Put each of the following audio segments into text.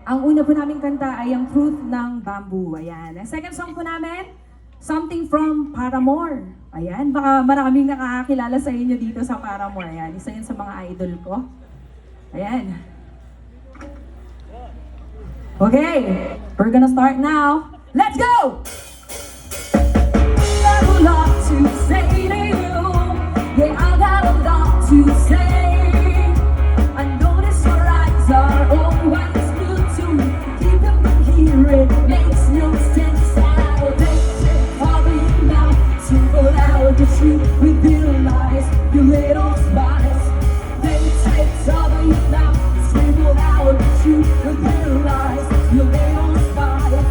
Ang una po namin kanta ay ang Truth ng Bamboo. Ayan. Ang second song po namin, Something from Paramore. Ayan, baka maraming nakakakilala sa inyo dito sa Paramore. Ayan, isa yun sa mga idol ko. Ayan. Okay, we're gonna start now. Let's go! I have a lot to say to you. Yeah, I got a lot to say. I notice your eyes are always new to me. Keep them from here, it makes no sense. I'll take it for you now. Simple out the truth with your lies, your little spies. They take over you now. Simple out the truth with your lies, your little spies.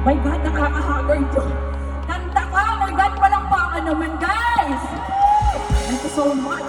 My God, nakaka-haggard yun. Kanta ka! My God, walang paka naman, guys! Thank you so much.